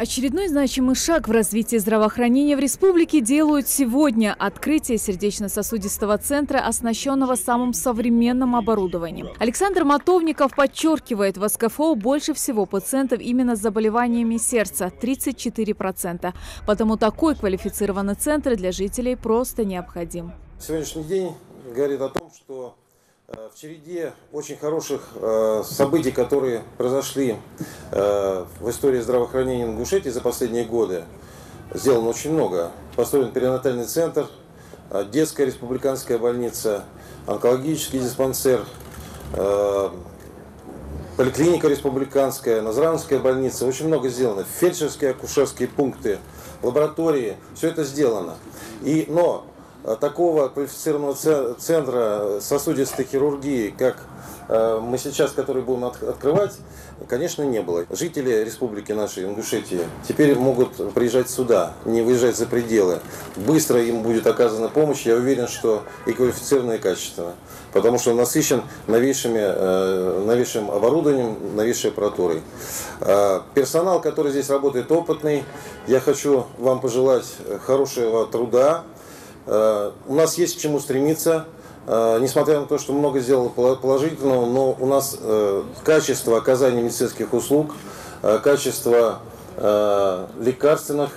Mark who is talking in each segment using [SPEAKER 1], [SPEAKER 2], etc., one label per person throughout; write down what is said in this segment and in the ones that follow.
[SPEAKER 1] Очередной значимый шаг в развитии здравоохранения в республике делают сегодня. Открытие сердечно-сосудистого центра, оснащенного самым современным оборудованием. Александр Мотовников подчеркивает, в СКФО больше всего пациентов именно с заболеваниями сердца – 34%. Потому такой квалифицированный центр для жителей просто необходим.
[SPEAKER 2] Сегодняшний день говорит о том, что в череде очень хороших событий, которые произошли в истории здравоохранения Ингушетии за последние годы, сделано очень много. Построен перинатальный центр, детская республиканская больница, онкологический диспансер, поликлиника республиканская, Назранская больница. Очень много сделано. Фельдшерские, акушерские пункты, лаборатории. Все это сделано. Но такого квалифицированного центра сосудистой хирургии, как мы сейчас, который будем открывать, конечно, не было. Жители республики нашей Ингушетии теперь могут приезжать сюда, не выезжать за пределы. Быстро им будет оказана помощь, я уверен, что и квалифицированно, и качественно. Потому что он насыщен новейшим оборудованием, новейшей аппаратурой. Персонал, который здесь работает, опытный. Я хочу вам пожелать хорошего труда. У нас есть к чему стремиться, несмотря на то, что много сделано положительного, но у нас качество оказания медицинских услуг, качество лекарственного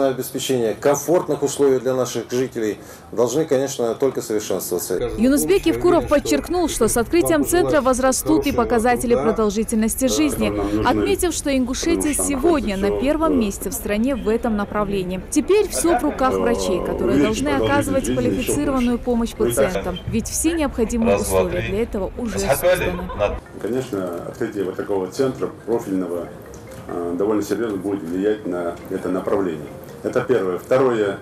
[SPEAKER 2] обеспечения, комфортных условий для наших жителей должны, конечно, только совершенствоваться.
[SPEAKER 1] Юнусбек Евкуров подчеркнул, что с открытием центра возрастут и показатели продолжительности жизни, отметив, что Ингушетия сегодня на первом месте в стране в этом направлении. Теперь все в руках врачей, которые должны оказывать квалифицированную помощь пациентам, ведь все необходимые условия для этого уже созданы.
[SPEAKER 3] Конечно, открытие вот такого центра профильного довольно серьезно будет влиять на это направление. Это первое. Второе,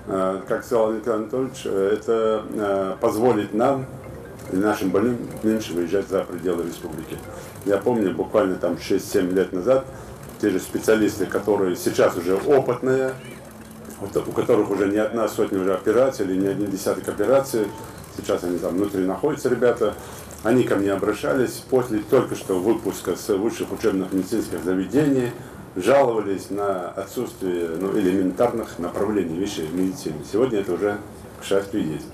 [SPEAKER 3] как сказал Николай Анатольевич, это позволит нам и нашим больным меньше выезжать за пределы республики. Я помню, буквально там 6-7 лет назад, те же специалисты, которые сейчас уже опытные, у которых уже не одна сотня уже операций или не один десяток операций, сейчас они там внутри находятся, ребята, они ко мне обращались после только что выпуска с высших учебных медицинских заведений, жаловались на отсутствие элементарных направлений вещей в медицине. Сегодня это уже, к счастью, есть.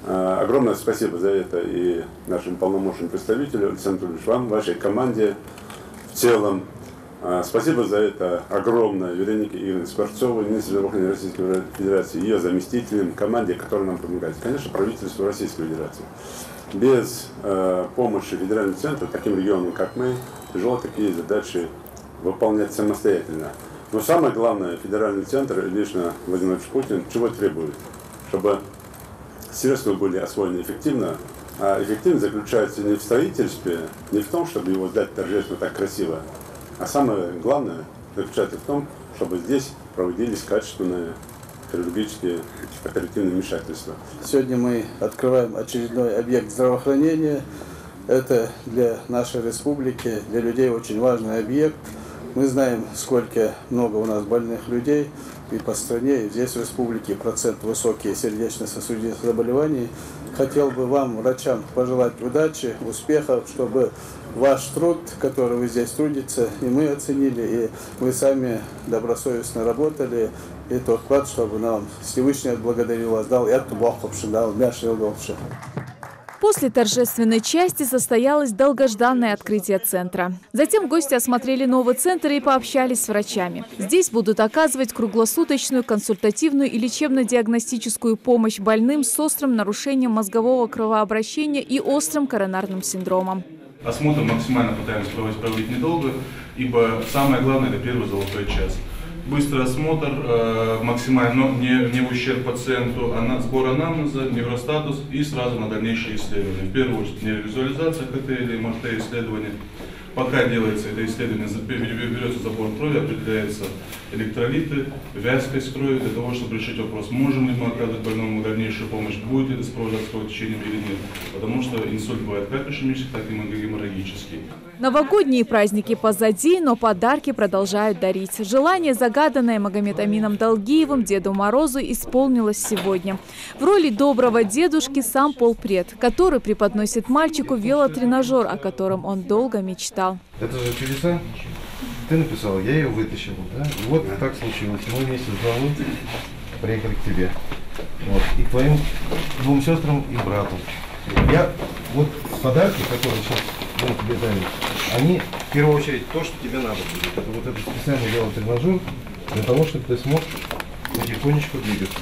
[SPEAKER 3] Огромное спасибо за это и нашим полномочным представителю Александру Анатольевичу, вам, вашей команде в целом. Спасибо за это огромное Веронике Игоревне Скворцовой, министру здравоохранения Российской Федерации, ее заместителям, команде, которая нам помогает. Конечно, правительству Российской Федерации. Без помощи федерального центра, таким регионам, как мы, тяжело такие задачи выполнять самостоятельно. Но самое главное, федеральный центр, лично Владимир Владимирович Путин, чего требует? Чтобы средства были освоены эффективно. А эффективность заключается не в строительстве, не в том, чтобы его сдать торжественно так красиво, а самое главное заключается в том, чтобы здесь проводились качественные хирургические оперативные вмешательства.
[SPEAKER 4] Сегодня мы открываем очередной объект здравоохранения. Это для нашей республики, для людей очень важный объект. Мы знаем, сколько много у нас больных людей и по стране, и здесь в республике процент высокий сердечно-сосудистых заболеваний. Хотел бы вам, врачам, пожелать удачи, успехов, чтобы ваш труд, который вы здесь трудите, и мы оценили, и вы сами добросовестно работали, и тот вклад, чтобы нам Всевышний отблагодарил вас, дал эту бахопши, дал мяшил голши.
[SPEAKER 1] После торжественной части состоялось долгожданное открытие центра. Затем гости осмотрели новый центр и пообщались с врачами. Здесь будут оказывать круглосуточную консультативную и лечебно-диагностическую помощь больным с острым нарушением мозгового кровообращения и острым коронарным синдромом.
[SPEAKER 5] Осмотр максимально пытаемся проводить недолго, ибо самое главное – это первый золотой час. Быстрый осмотр, максимально, но не в ущерб пациенту, а сбор анамнеза, невростатус и сразу на дальнейшие исследования. В первую очередь нейровизуализация КТ или МРТ исследования. Пока делается это исследование, берется забор крови, определяются электролиты, вязкость крови, для того, чтобы решить вопрос, можем ли мы оказывать больному дальнейшую помощь, будет ли это сопровождаться кровотечением или нет. Потому что инсульт бывает как ишемический, так и геморрагический.
[SPEAKER 1] Новогодние праздники позади, но подарки продолжают дарить. Желание, загаданное Магомед Амином Долгиевым Деду Морозу, исполнилось сегодня. В роли доброго дедушки сам полпред, который преподносит мальчику велотренажер, о котором он долго мечтал.
[SPEAKER 6] Это же чудеса. ты написал, я ее вытащил, да? И вот так случилось. Мы вместе с главой приехали к тебе. Вот. И к твоим двум сестрам и брату. Я вот подарки, которые сейчас тебе дали, они в первую очередь то, что тебе надо будет. Это вот этот специально делал тренажер для того, чтобы ты смог потихонечку двигаться.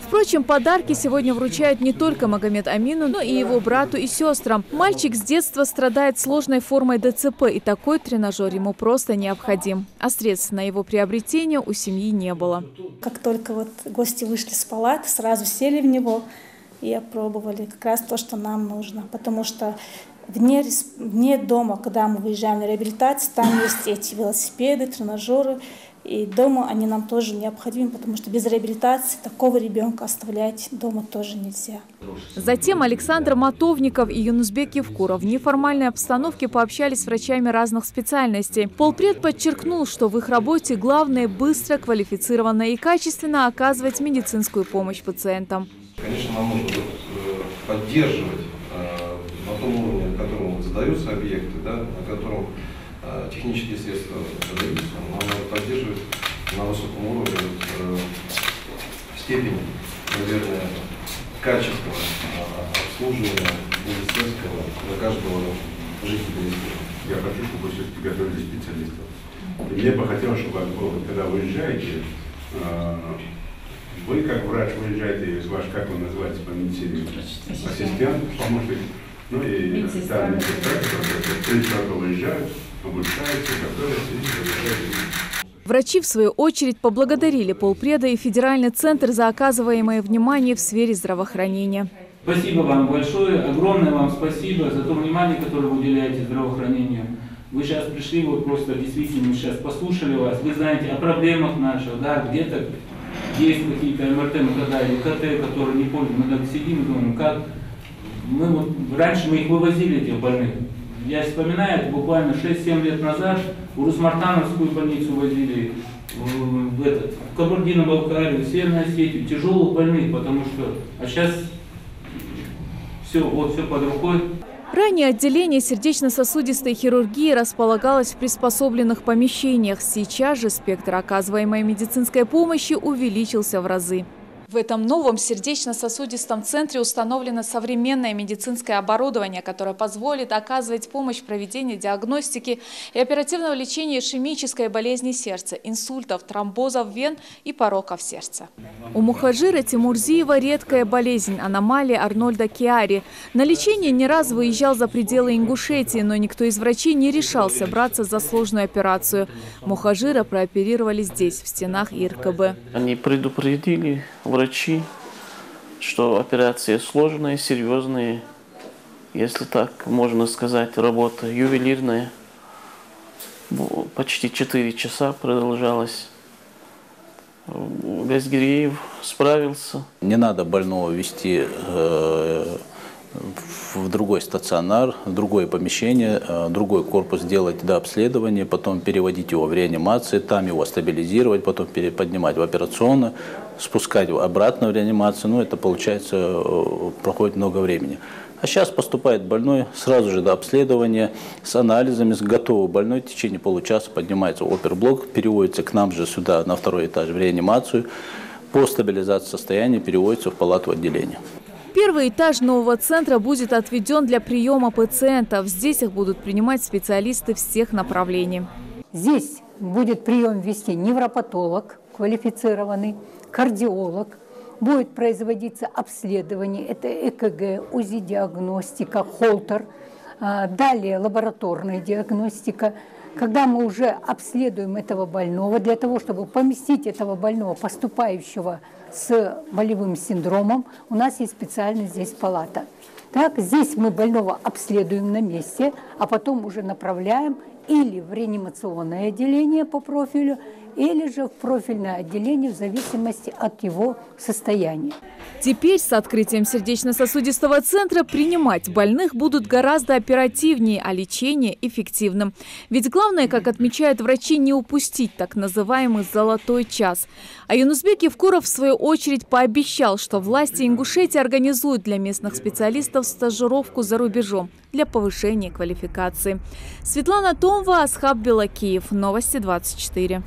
[SPEAKER 1] Впрочем, подарки сегодня вручают не только Магомед Амину, но и его брату и сестрам. Мальчик с детства страдает сложной формой ДЦП, и такой тренажер ему просто необходим. А средств на его приобретение у семьи не было.
[SPEAKER 7] Как только вот гости вышли с палаты, сразу сели в него и опробовали как раз то, что нам нужно. Потому что вне дома, когда мы выезжаем на реабилитацию, там есть эти велосипеды, тренажеры. И дома они нам тоже необходимы, потому что без реабилитации такого ребенка оставлять дома тоже нельзя.
[SPEAKER 1] Затем Александр Матовников и Юнусбек Евкуров в неформальной обстановке пообщались с врачами разных специальностей. Полпред подчеркнул, что в их работе главное быстро, квалифицированно и качественно оказывать медицинскую помощь пациентам.
[SPEAKER 8] Конечно, нам нужно поддерживать на том уровне, на котором задаются объекты, да, на котором технические средства задаются, но надо поддерживать на высоком уровне степень, наверное, качества обслуживания медицинского для каждого жителя.
[SPEAKER 3] Я хочу, чтобы вы все-таки готовили специалистов. И мне бы хотелось, чтобы когда вы уезжаете, вы как врач выезжаете, ваш, как он называется по медицине, ассистент, помощник, ну и медсестра, которые человека выезжают, обучаются, готовятся и выезжают.
[SPEAKER 1] Врачи, в свою очередь, поблагодарили полпреда и федеральный центр за оказываемое внимание в сфере здравоохранения.
[SPEAKER 9] Спасибо вам большое, огромное вам спасибо за то внимание, которое вы уделяете здравоохранению. Вы сейчас пришли, вот просто действительно мы сейчас послушали вас, вы знаете о проблемах наших, да, где-то есть какие-то МРТ, или КТ, которые не пользуются, мы так сидим и думаем, как мы вот, раньше мы их вывозили, этих больных. Я вспоминаю, буквально 6-7 лет назад в Урус-Мартановскую больницу возили, в Кабардино-Балкарию, в Северную Осетию, тяжелых больных, потому что, а сейчас все, вот все под рукой.
[SPEAKER 1] Ранее отделение сердечно-сосудистой хирургии располагалось в приспособленных помещениях. Сейчас же спектр оказываемой медицинской помощи увеличился в разы. В этом новом сердечно-сосудистом центре установлено современное медицинское оборудование, которое позволит оказывать помощь в проведении диагностики и оперативного лечения ишемической болезни сердца, инсультов, тромбозов вен и пороков сердца. У Мухаджира Тимурзиева редкая болезнь – аномалия Арнольда Киари. На лечение не раз выезжал за пределы Ингушетии, но никто из врачей не решался браться за сложную операцию. Мухаджира прооперировали здесь, в стенах ИРКБ.
[SPEAKER 10] Они предупредили врачи, что операции сложные, серьезные, если так можно сказать, работа ювелирная. Почти 4 часа продолжалась. Газгиреев справился.
[SPEAKER 11] Не надо больного везти в другой стационар, в другое помещение, другой корпус делать до обследования, потом переводить его в реанимацию, там его стабилизировать, потом поднимать в операционную, спускать обратно в реанимацию. Ну, это получается, проходит много времени. А сейчас поступает больной сразу же до обследования с анализами, с готовым больной в течение получаса поднимается в оперблок, переводится к нам же сюда на 2-й этаж в реанимацию, по стабилизации состояния переводится в палату отделения.
[SPEAKER 1] Первый этаж нового центра будет отведен для приема пациентов. Здесь их будут принимать специалисты всех направлений.
[SPEAKER 12] Здесь будет прием вести невропатолог квалифицированный, кардиолог. Будет производиться обследование, это ЭКГ, УЗИ-диагностика, холтер, далее лабораторная диагностика. Когда мы уже обследуем этого больного, для того, чтобы поместить этого больного, поступающего с болевым синдромом, у нас есть специальная здесь палата. Так, здесь мы больного обследуем на месте, а потом уже направляем или в реанимационное отделение по профилю, или же в профильное отделение в зависимости от его состояния.
[SPEAKER 1] Теперь с открытием сердечно-сосудистого центра принимать больных будут гораздо оперативнее, а лечение эффективным. Ведь главное, как отмечают врачи, не упустить так называемый «золотой час». А Юнусбек Евкуров в свою очередь пообещал, что власти Ингушетии организуют для местных специалистов стажировку за рубежом. для повышения квалификации. Светлана Томова, Асхаб Белакиев. Новости 24.